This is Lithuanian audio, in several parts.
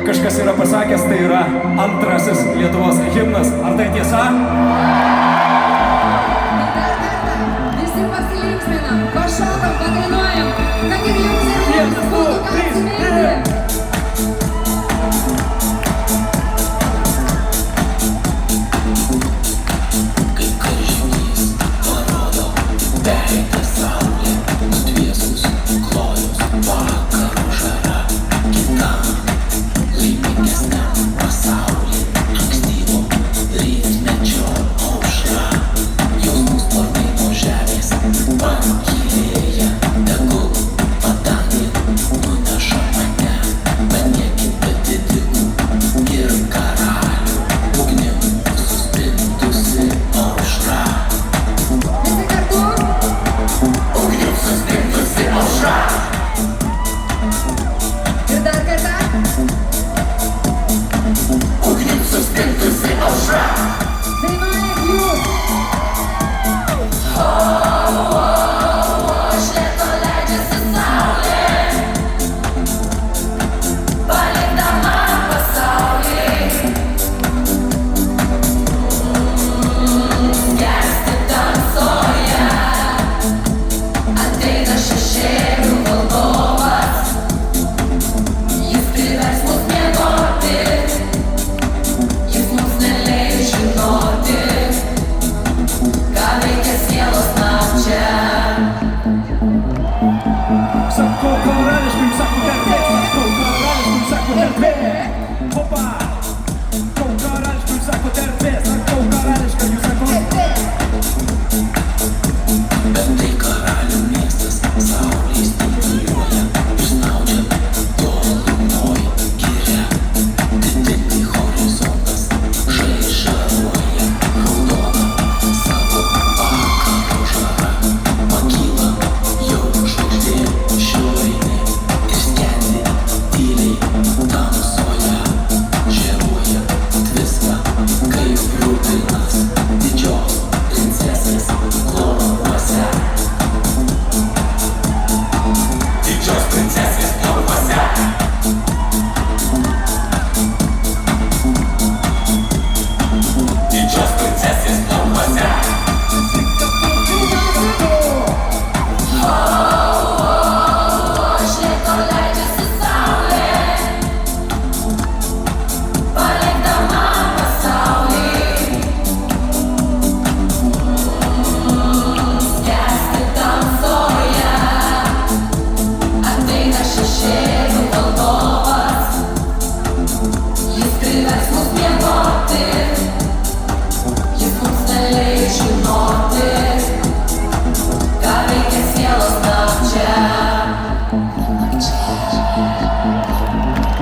kažkas yra pasakęs, tai yra antrasis Lietuvos himnas. Ar tai tiesa? Visi pasilinksminam, pašokam, padainuojam, kad ir jums ir mums būtų ką atsiminti.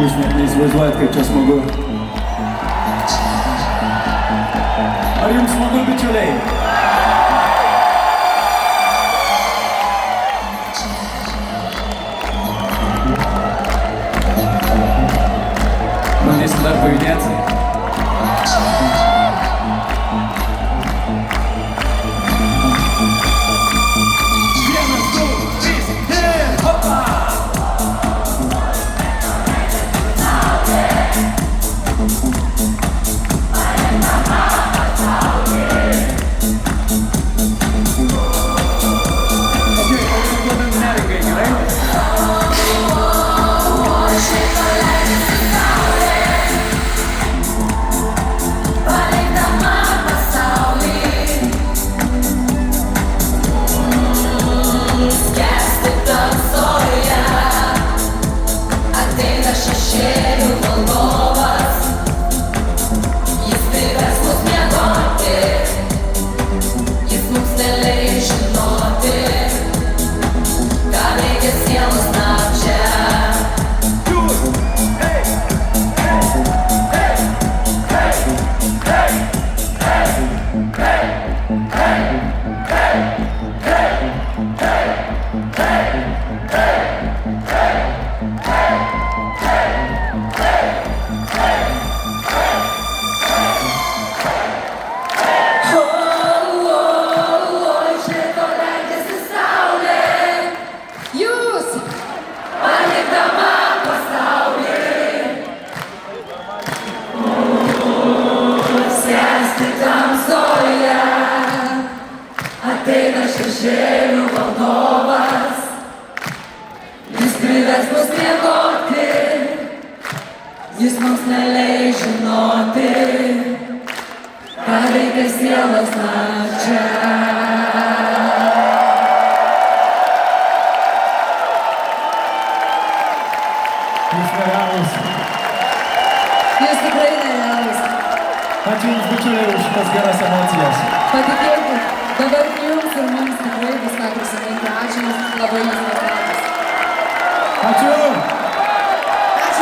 Jūs net neįsivaizduojat, kaip čia smagu. Ar jums smagu, bičiuliai? Bandysim dar pajudėti. šešėlių valdovas, jis privers mus miegoti, jis mums neleis žinoti, ką veikia sielos nakčia. Jūs nerealūs. Jūs tikrai nerealūs. Ačiū Jums, bičiuliai, už šitas geras emocijas. Patikėkit, dabar jums ir mums tikrai bus ką prisiminti. Ačiū Jums labai Jūs nerealūs. Ačiū!